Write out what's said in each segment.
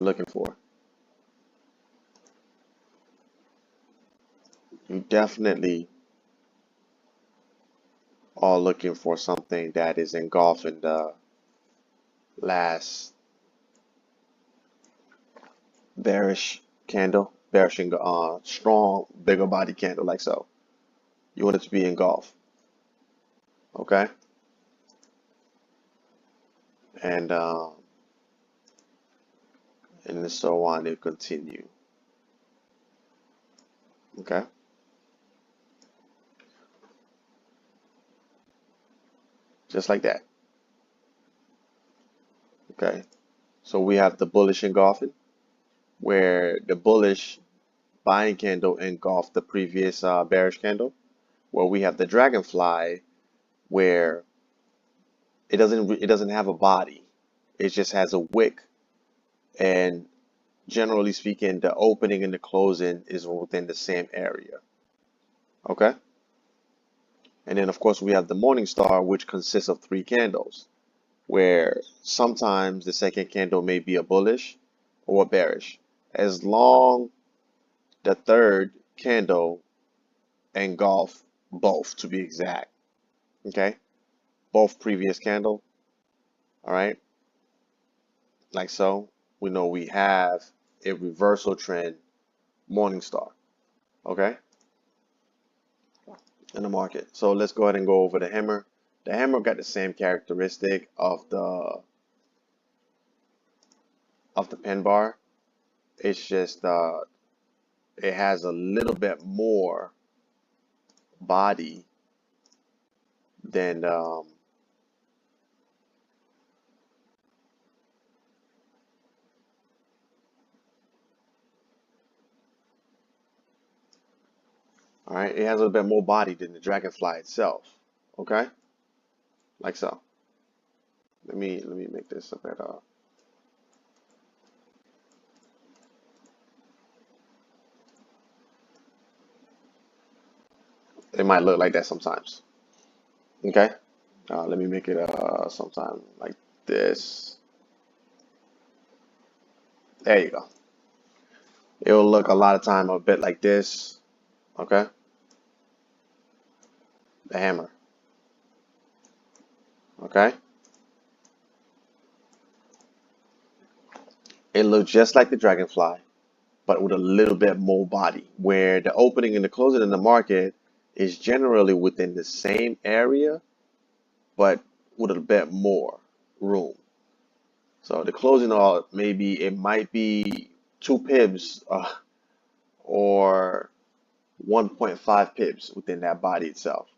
looking for. You definitely are looking for something that is engulfing the last bearish candle, strong, bigger body candle like so. You want it to be engulfed, okay? And and so on, it continue, okay? Just like that, okay? So we have the bullish engulfing, where the bullish buying candle engulfed the previous bearish candle. Where we have the dragonfly, where it doesn't have a body, it just has a wick, and generally speaking, the opening and the closing is within the same area. Okay. And then, of course, we have the morning star, which consists of three candles, where sometimes the second candle may be a bullish or a bearish, as long the third candle engulf both, to be exact. Okay. Both previous candle. All right. Like so. We know we have a reversal trend morning star. Okay. In the market. So let's go ahead and go over the hammer. The hammer got the same characteristic of the pin bar. It's just it has a little bit more body than all right, it has a little bit more body than the dragonfly itself. Okay, like so. Let me make this a better. It might look like that sometimes. Okay, let me make it sometime like this. There you go. It will look a lot of time a bit like this. Okay, the hammer. Okay, it looks just like the dragonfly, but with a little bit more body, where the opening and the closing in the market is generally within the same area, but with a bit more room. So the closing, all maybe it might be 2 pips or 1.5 pips within that body itself.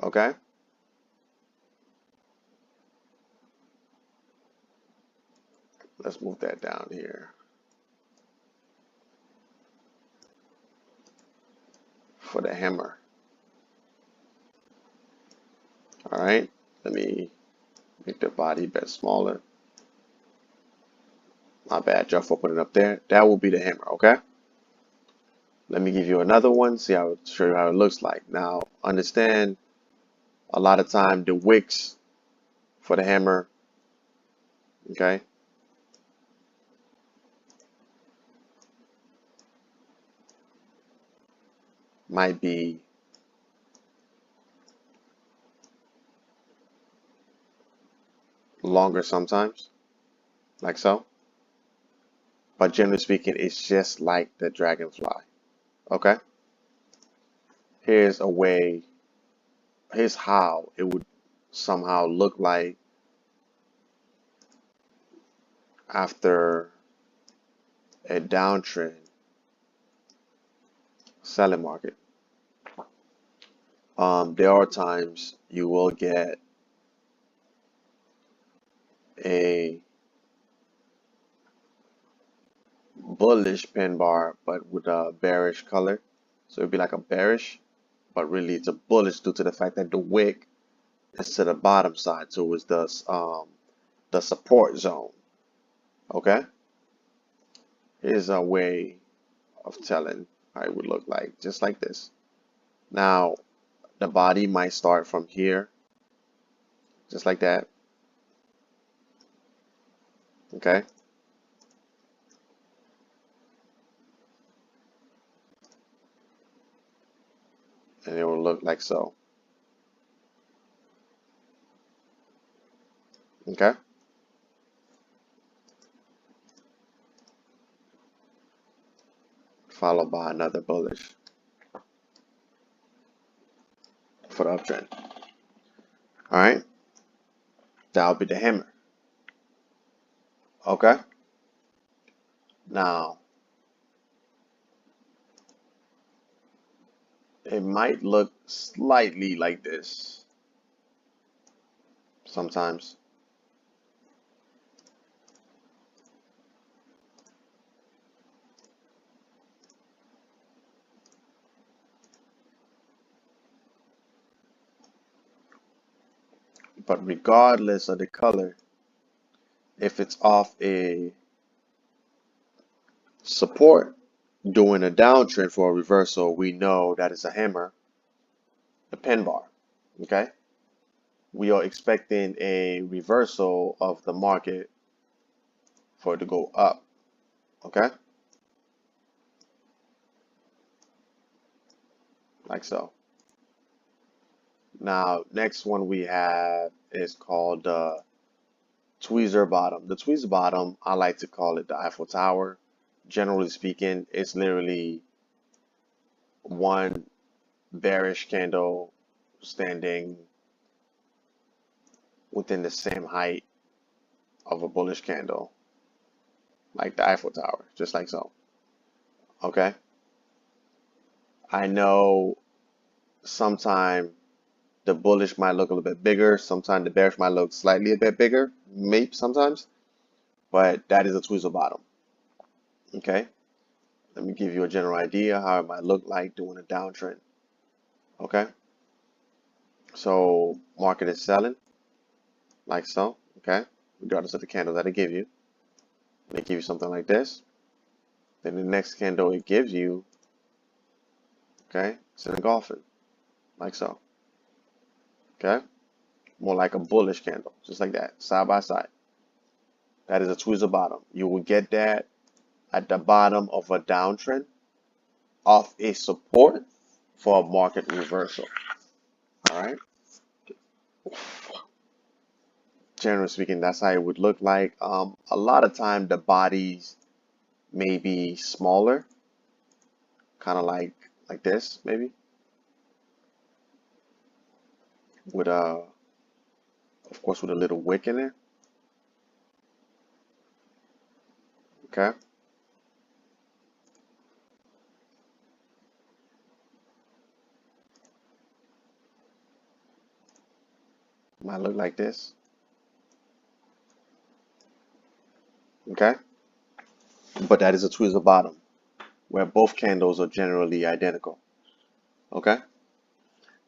Okay, let's move that down here for the hammer. All right, let me make the body a bit smaller. My bad, Jeff, for putting it up there. That will be the hammer. Okay. Let me give you another one, show you how it looks like. Now, understand a lot of time the wicks for the hammer, okay, might be longer sometimes, like so. But generally speaking, it's just like the dragonfly, okay? Here's a way, here's how it would somehow look like after a downtrend selling market. There are times you will get a bullish pin bar, but with a bearish color. So it'd be like a bearish, but really it's a bullish due to the fact that the wick is to the bottom side, so it's the support zone. Okay, here's a way of telling how it would look like, just like this. Now the body might start from here, just like that. Okay, and it will look like so. Okay, followed by another bullish for the uptrend. All right, that'll be the hammer. Okay, now it might look slightly like this sometimes. But regardless of the color, if it's off a support doing a downtrend for a reversal, we know that it's a hammer, the pin bar. Okay, we are expecting a reversal of the market for it to go up. Okay, like so. Now, next one we have is called tweezer bottom. The tweezer bottom, I like to call it the Eiffel Tower. Generally speaking, it's literally one bearish candle standing within the same height of a bullish candle, like the Eiffel Tower, just like so. Okay. I know sometime the bullish might look a little bit bigger, sometimes the bearish might look slightly a bit bigger, maybe sometimes, but that is a tweezer bottom. Okay. Let me give you a general idea how it might look like doing a downtrend. Okay. So market is selling like so. Okay. Regardless of the candle that it give you, they give you something like this. Then the next candle it gives you, okay, it's an engulfing like so. Okay. More like a bullish candle, just like that, side by side. That is a tweezer bottom. You will get that at the bottom of a downtrend off a support for a market reversal. All right. Generally speaking, that's how it would look like. A lot of time the bodies may be smaller, kind of like this, maybe with of course, with a little wick in there. Okay. Might look like this. Okay. But that is a tweezer bottom where both candles are generally identical. Okay.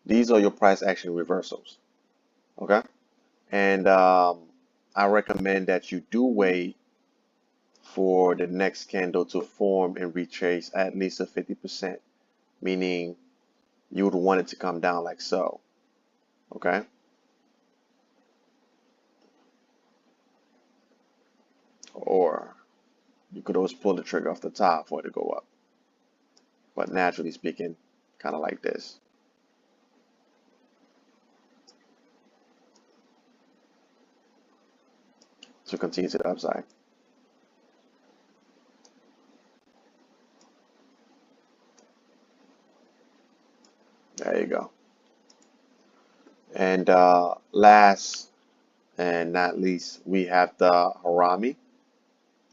These are your price action reversals. Okay. And I recommend that you do wait for the next candle to form and retrace at least a 50%, meaning you would want it to come down like so. Okay. Or you could always pull the trigger off the top for it to go up. But naturally speaking, kind of like this. To continue to the upside. There you go. And last and not least, we have the harami.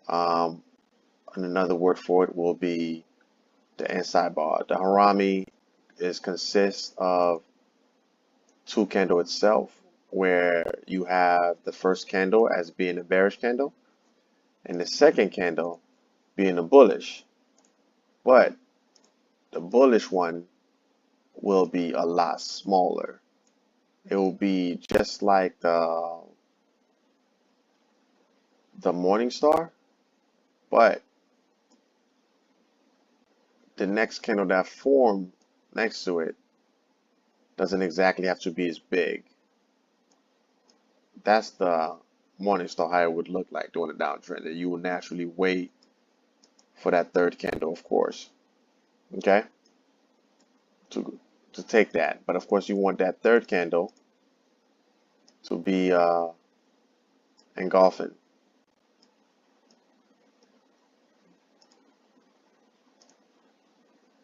Um, and another word for it will be the inside bar. The harami consists of two candle itself, where you have the first candle as being a bearish candle, and the second candle being a bullish. But the bullish one will be a lot smaller. It will be just like the morning star, but the next candle that formed next to it doesn't exactly have to be as big. That's the morning star, how it would look like during a downtrend. And you will naturally wait for that third candle, of course, okay, to to take that. But of course, you want that third candle to be engulfing,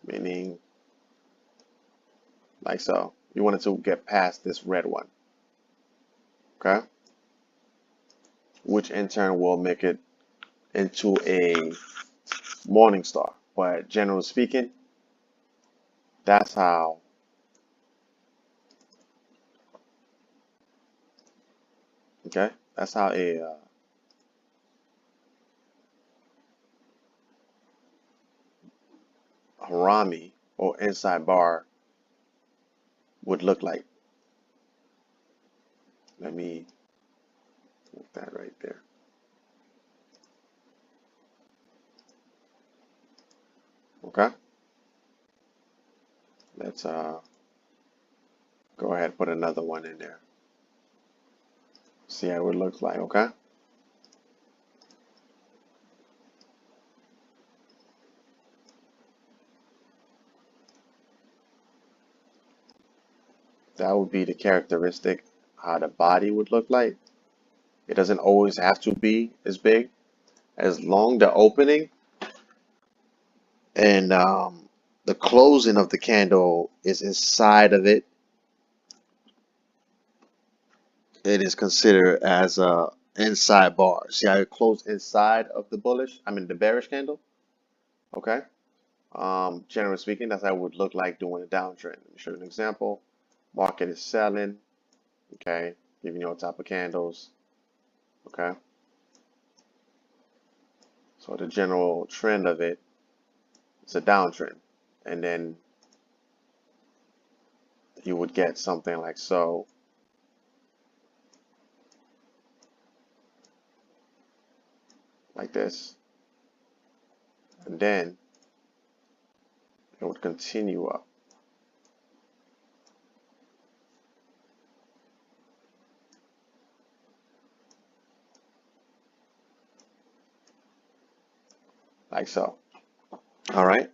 meaning like so. You want it to get past this red one, okay? Which in turn will make it into a morning star. But generally speaking, that's how, okay? That's how a harami or inside bar would look like. Let me move that right there. Okay? Let's go ahead and put another one in there. See how it looks like, okay? That would be the characteristic how the body would look like. It doesn't always have to be as big. As long the opening and the closing of the candle is inside of it, it is considered as a inside bar. See how it closed inside of the bullish, I mean the bearish candle? Okay. Generally speaking, that's how it would look like doing a downtrend. Let me show you an example. Market is selling, okay, giving you all type of candles, okay. So the general trend of it is a downtrend, and then you would get something like so, like this, and then it would continue up. Like so. All right.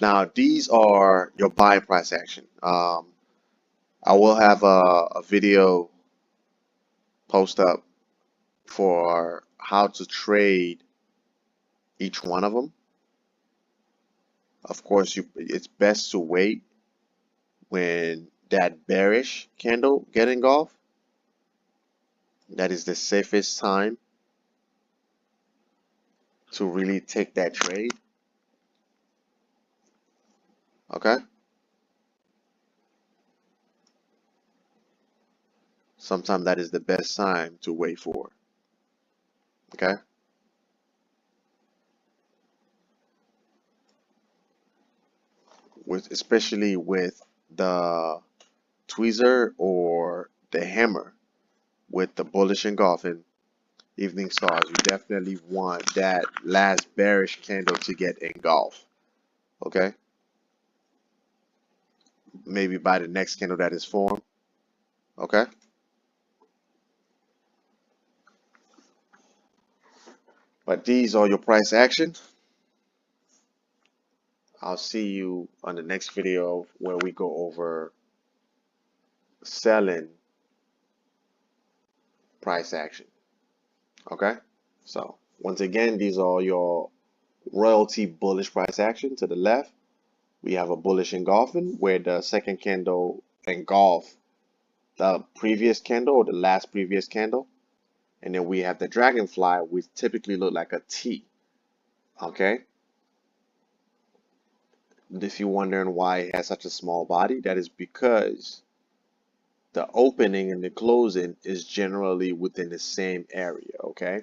Now these are your buy price action. I will have a video post up for how to trade each one of them. Of course, it's best to wait when that bearish candle get engulfed. That is the safest time to really take that trade. Okay. Sometimes that is the best time to wait for. Okay. Especially with the tweezer or the hammer with the bullish engulfing evening stars, you definitely want that last bearish candle to get engulfed. Okay. Maybe by the next candle that is formed. Okay. But these are your price action. I'll see you on the next video where we go over selling price action. Okay. So once again, these are your royalty bullish price action. To the left, we have a bullish engulfing where the second candle engulf the previous candle or the last previous candle. And then we have the dragonfly, which typically look like a T. Okay. If you're wondering why it has such a small body, that is because the opening and the closing is generally within the same area. Okay.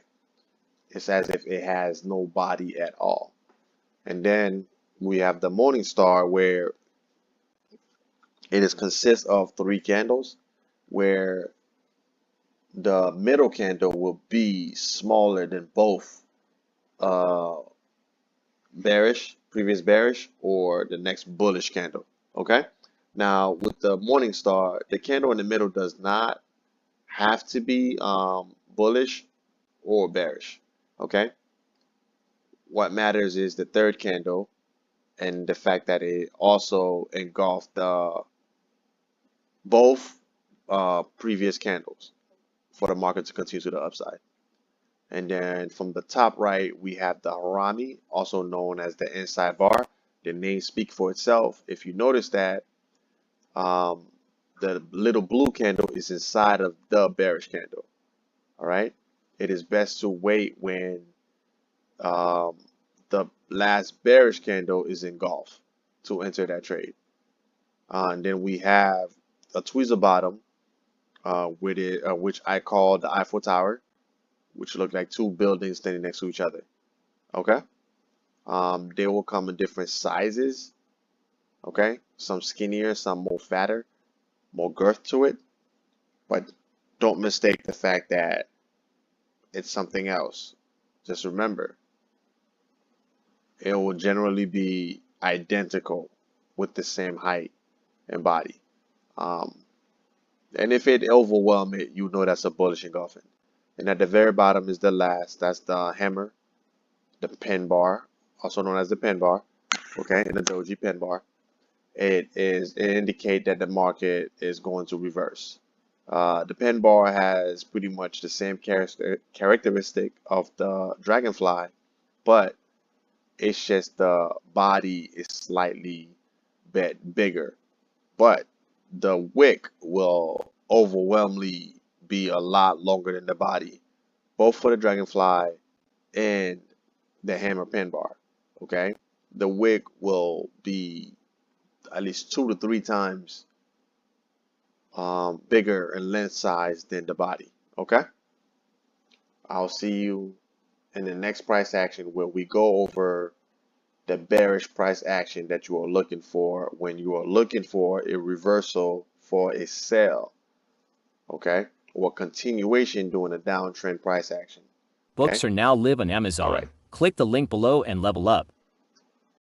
It's as if it has no body at all. And then we have the morning star where it is consists of three candles, where the middle candle will be smaller than both uh, previous bearish, or the next bullish candle. Okay. Now with the morning star, the candle in the middle does not have to be bullish or bearish. Okay. What matters is the third candle and the fact that it also engulfed the both previous candles for the market to continue to the upside. And then from the top right, we have the Harami, also known as the inside bar. The name speaks for itself. If you notice that um, the little blue candle is inside of the bearish candle. All right. It is best to wait when um, the last bearish candle is engulfed to enter that trade. And then we have a tweezer bottom which I call the Eiffel Tower, which look like two buildings standing next to each other. Okay. They will come in different sizes. Okay. Some skinnier, some more fatter, more girth to it. But don't mistake the fact that it's something else. Just remember, it will generally be identical with the same height and body. Um, and if it overwhelms it, you know that's a bullish engulfing. And at the very bottom is the last. That's the hammer, the pen bar, also known as the pen bar. Okay, in the doji pen bar. It indicate that the market is going to reverse. The pen bar has pretty much the same characteristic of the dragonfly, but it's just the body is slightly bit bigger. But the wick will overwhelmingly be a lot longer than the body, both for the dragonfly and the hammer pen bar. Okay, the wick will be at least 2 to 3 times bigger in length size than the body. Okay, I'll see you in the next price action where we go over the bearish price action that you are looking for when you are looking for a reversal for a sell. Okay, or continuation during a downtrend price action. Okay, Books are now live on all Amazon. right. Click the link below and level up.